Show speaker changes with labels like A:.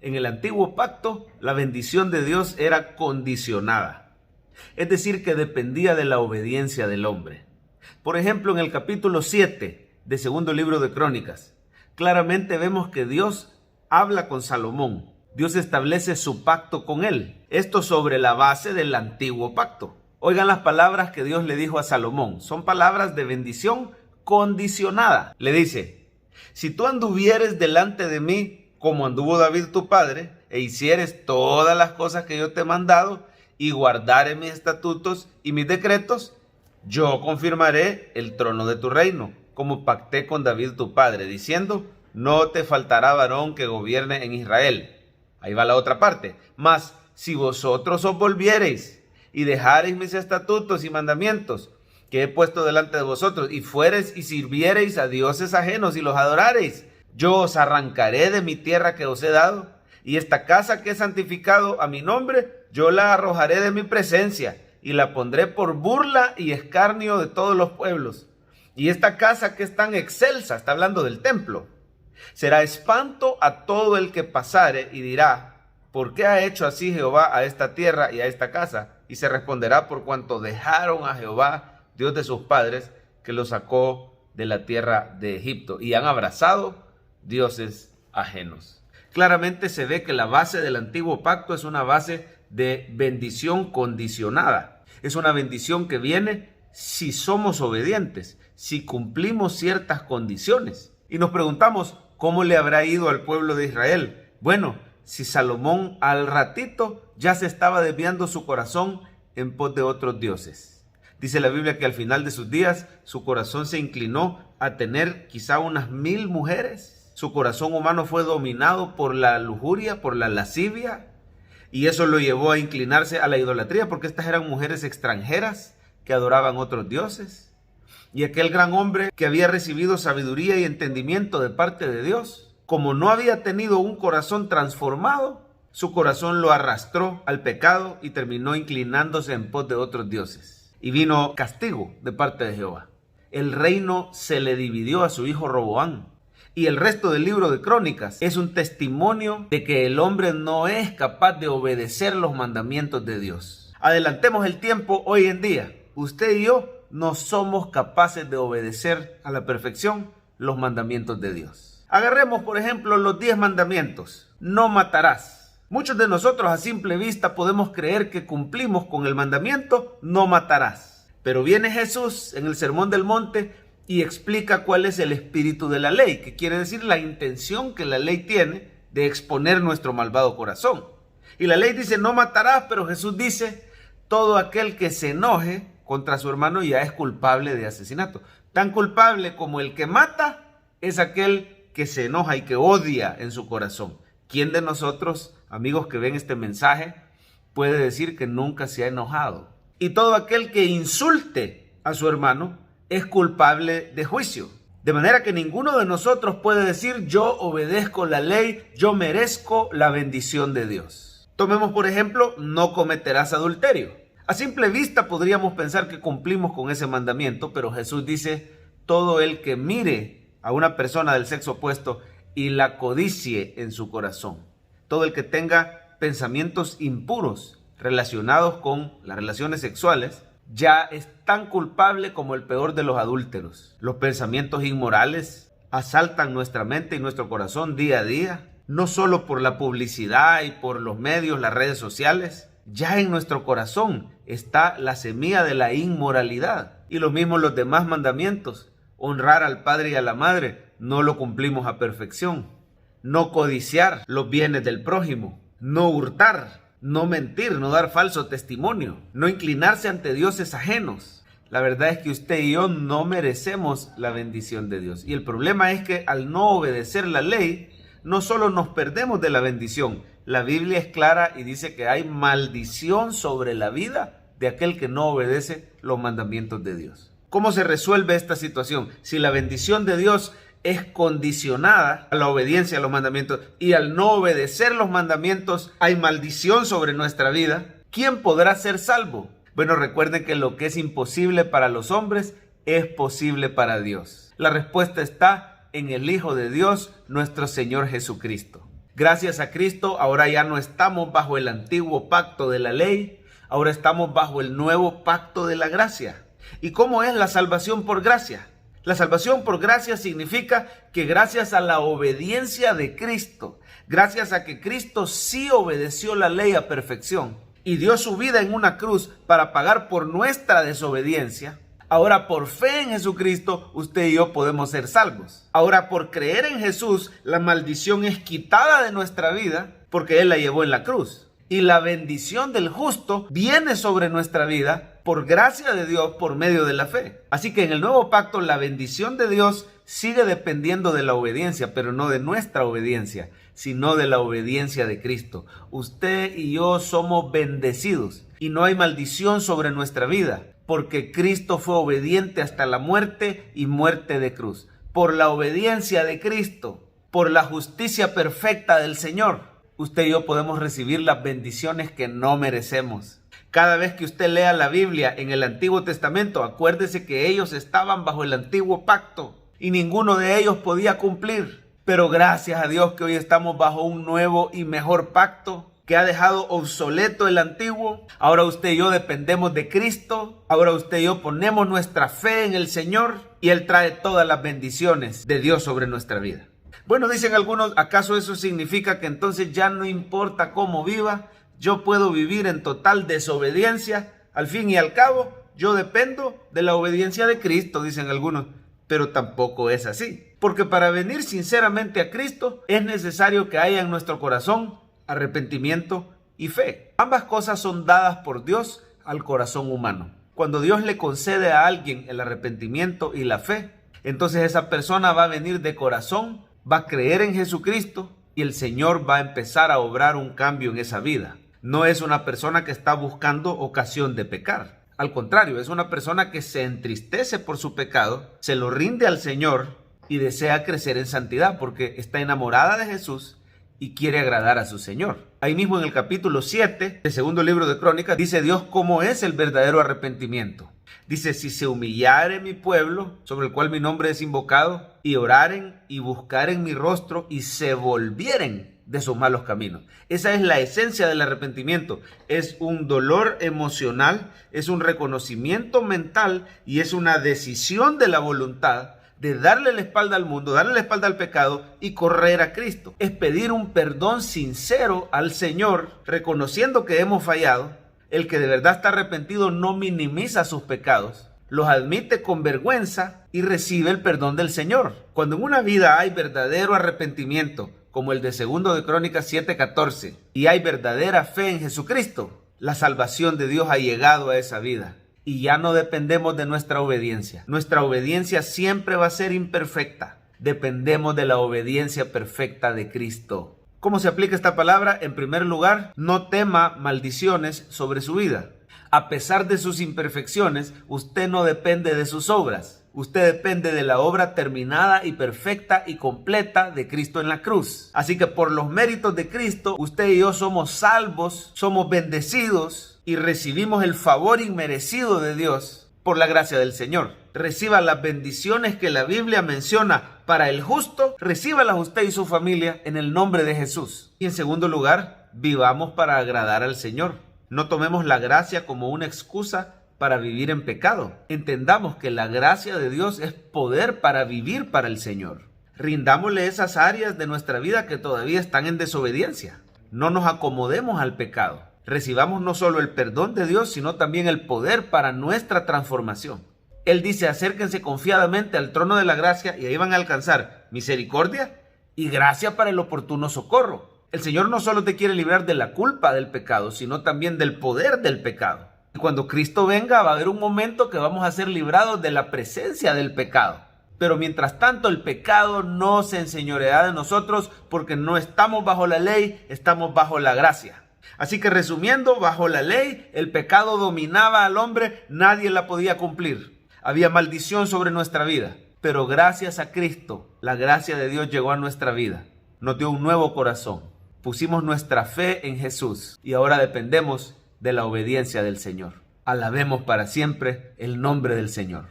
A: En el antiguo pacto, la bendición de Dios era condicionada, es decir, que dependía de la obediencia del hombre. Por ejemplo, en el capítulo 7 de segundo libro de Crónicas, claramente vemos que Dios habla con Salomón. Dios establece su pacto con él. Esto sobre la base del antiguo pacto. Oigan las palabras que Dios le dijo a Salomón. Son palabras de bendición condicionada. Le dice: si tú anduvieres delante de mí como anduvo David tu padre, e hicieres todas las cosas que yo te he mandado, y guardares mis estatutos y mis decretos, yo confirmaré el trono de tu reino, como pacté con David tu padre, diciendo: no te faltará varón que gobierne en Israel. Ahí va la otra parte. Mas si vosotros os volviereis y dejareis mis estatutos y mandamientos que he puesto delante de vosotros, y fuereis y sirviereis a dioses ajenos y los adorareis, yo os arrancaré de mi tierra que os he dado, y esta casa que he santificado a mi nombre, yo la arrojaré de mi presencia, y la pondré por burla y escarnio de todos los pueblos. Y esta casa que es tan excelsa, está hablando del templo, será espanto a todo el que pasare y dirá: ¿por qué ha hecho así Jehová a esta tierra y a esta casa? Y se responderá: por cuanto dejaron a Jehová, Dios de sus padres, que los sacó de la tierra de Egipto, y han abrazado dioses ajenos. Claramente se ve que la base del antiguo pacto es una base de bendición condicionada. Es una bendición que viene si somos obedientes, si cumplimos ciertas condiciones. Y nos preguntamos, ¿cómo le habrá ido al pueblo de Israel? Bueno, si Salomón al ratito ya se estaba desviando su corazón en pos de otros dioses. Dice la Biblia que al final de sus días su corazón se inclinó a tener quizá unas 1000 mujeres. Su corazón humano fue dominado por la lujuria, por la lascivia, y eso lo llevó a inclinarse a la idolatría, porque estas eran mujeres extranjeras que adoraban otros dioses. Y aquel gran hombre que había recibido sabiduría y entendimiento de parte de Dios, como no había tenido un corazón transformado, su corazón lo arrastró al pecado y terminó inclinándose en pos de otros dioses. Y vino castigo de parte de Jehová. El reino se le dividió a su hijo Roboam. Y el resto del libro de Crónicas es un testimonio de que el hombre no es capaz de obedecer los mandamientos de Dios. Adelantemos el tiempo hoy en día. Usted y yo no somos capaces de obedecer a la perfección los mandamientos de Dios. Agarremos, por ejemplo, los 10 mandamientos. No matarás. Muchos de nosotros a simple vista podemos creer que cumplimos con el mandamiento no matarás. Pero viene Jesús en el Sermón del Monte y explica cuál es el espíritu de la ley, que quiere decir la intención que la ley tiene de exponer nuestro malvado corazón. Y la ley dice no matarás, pero Jesús dice todo aquel que se enoje contra su hermano ya es culpable de asesinato. Tan culpable como el que mata es aquel que se enoja y que odia en su corazón. ¿Quién de nosotros, amigos que ven este mensaje, puede decir que nunca se ha enojado? Y todo aquel que insulte a su hermano es culpable de juicio. De manera que ninguno de nosotros puede decir yo obedezco la ley, yo merezco la bendición de Dios. Tomemos por ejemplo, no cometerás adulterio. A simple vista podríamos pensar que cumplimos con ese mandamiento, pero Jesús dice, todo el que mire a una persona del sexo opuesto y la codicie en su corazón, todo el que tenga pensamientos impuros relacionados con las relaciones sexuales, ya es tan culpable como el peor de los adúlteros. Los pensamientos inmorales asaltan nuestra mente y nuestro corazón día a día, no solo por la publicidad y por los medios, las redes sociales. Ya en nuestro corazón está la semilla de la inmoralidad. Y lo mismo los demás mandamientos. Honrar al padre y a la madre, no lo cumplimos a perfección. No codiciar los bienes del prójimo. No hurtar. No mentir, no dar falso testimonio, no inclinarse ante dioses ajenos. La verdad es que usted y yo no merecemos la bendición de Dios. Y el problema es que al no obedecer la ley, no solo nos perdemos de la bendición. La Biblia es clara y dice que hay maldición sobre la vida de aquel que no obedece los mandamientos de Dios. ¿Cómo se resuelve esta situación? Si la bendición de Dios es condicionada a la obediencia a los mandamientos y al no obedecer los mandamientos hay maldición sobre nuestra vida, ¿quién podrá ser salvo? Bueno, recuerden que lo que es imposible para los hombres es posible para Dios. La respuesta está en el Hijo de Dios, nuestro Señor Jesucristo. Gracias a Cristo, ahora ya no estamos bajo el antiguo pacto de la ley, ahora estamos bajo el nuevo pacto de la gracia. ¿Y cómo es la salvación por gracia? La salvación por gracia significa que gracias a la obediencia de Cristo, gracias a que Cristo sí obedeció la ley a perfección y dio su vida en una cruz para pagar por nuestra desobediencia, ahora por fe en Jesucristo usted y yo podemos ser salvos. Ahora por creer en Jesús la maldición es quitada de nuestra vida porque Él la llevó en la cruz. Y la bendición del justo viene sobre nuestra vida por gracia de Dios por medio de la fe. Así que en el nuevo pacto la bendición de Dios sigue dependiendo de la obediencia, pero no de nuestra obediencia, sino de la obediencia de Cristo. Usted y yo somos bendecidos y no hay maldición sobre nuestra vida, porque Cristo fue obediente hasta la muerte y muerte de cruz. Por la obediencia de Cristo, por la justicia perfecta del Señor, usted y yo podemos recibir las bendiciones que no merecemos. Cada vez que usted lea la Biblia en el Antiguo Testamento, acuérdese que ellos estaban bajo el antiguo pacto y ninguno de ellos podía cumplir. Pero gracias a Dios que hoy estamos bajo un nuevo y mejor pacto que ha dejado obsoleto el antiguo. Ahora usted y yo dependemos de Cristo. Ahora usted y yo ponemos nuestra fe en el Señor y Él trae todas las bendiciones de Dios sobre nuestra vida. Bueno, dicen algunos, ¿acaso eso significa que entonces ya no importa cómo viva? Yo puedo vivir en total desobediencia. Al fin y al cabo, yo dependo de la obediencia de Cristo, dicen algunos. Pero tampoco es así. Porque para venir sinceramente a Cristo es necesario que haya en nuestro corazón arrepentimiento y fe. Ambas cosas son dadas por Dios al corazón humano. Cuando Dios le concede a alguien el arrepentimiento y la fe, entonces esa persona va a venir de corazón, va a creer en Jesucristo y el Señor va a empezar a obrar un cambio en esa vida. No es una persona que está buscando ocasión de pecar. Al contrario, es una persona que se entristece por su pecado, se lo rinde al Señor y desea crecer en santidad porque está enamorada de Jesús y quiere agradar a su Señor. Ahí mismo en el capítulo 7 del segundo libro de Crónicas dice Dios cómo es el verdadero arrepentimiento. Dice, si se humillare mi pueblo, sobre el cual mi nombre es invocado, y oraren y buscaren mi rostro y se volvieren de sus malos caminos. Esa es la esencia del arrepentimiento. Es un dolor emocional, es un reconocimiento mental y es una decisión de la voluntad de darle la espalda al mundo, darle la espalda al pecado y correr a Cristo. Es pedir un perdón sincero al Señor, reconociendo que hemos fallado. El que de verdad está arrepentido no minimiza sus pecados, los admite con vergüenza y recibe el perdón del Señor. Cuando en una vida hay verdadero arrepentimiento, como el de 2 de Crónicas 7:14, y hay verdadera fe en Jesucristo, la salvación de Dios ha llegado a esa vida. Y ya no dependemos de nuestra obediencia. Nuestra obediencia siempre va a ser imperfecta. Dependemos de la obediencia perfecta de Cristo. ¿Cómo se aplica esta palabra? En primer lugar, no tema maldiciones sobre su vida. A pesar de sus imperfecciones, usted no depende de sus obras. Usted depende de la obra terminada y perfecta y completa de Cristo en la cruz. Así que por los méritos de Cristo, usted y yo somos salvos, somos bendecidos y recibimos el favor inmerecido de Dios por la gracia del Señor. Reciba las bendiciones que la Biblia menciona para el justo, recíbalas usted y su familia en el nombre de Jesús. Y en segundo lugar, vivamos para agradar al Señor. No tomemos la gracia como una excusa para vivir en pecado. Entendamos que la gracia de Dios es poder para vivir para el Señor. Rindámosle esas áreas de nuestra vida que todavía están en desobediencia. No nos acomodemos al pecado. Recibamos no solo el perdón de Dios, sino también el poder para nuestra transformación. Él dice, acérquense confiadamente al trono de la gracia y ahí van a alcanzar misericordia y gracia para el oportuno socorro. El Señor no solo te quiere librar de la culpa del pecado, sino también del poder del pecado. Y cuando Cristo venga va a haber un momento que vamos a ser librados de la presencia del pecado. Pero mientras tanto el pecado no se enseñoreará de nosotros porque no estamos bajo la ley, estamos bajo la gracia. Así que resumiendo, bajo la ley el pecado dominaba al hombre, nadie la podía cumplir. Había maldición sobre nuestra vida, pero gracias a Cristo, la gracia de Dios llegó a nuestra vida. Nos dio un nuevo corazón. Pusimos nuestra fe en Jesús y ahora dependemos de la obediencia del Señor. Alabemos para siempre el nombre del Señor.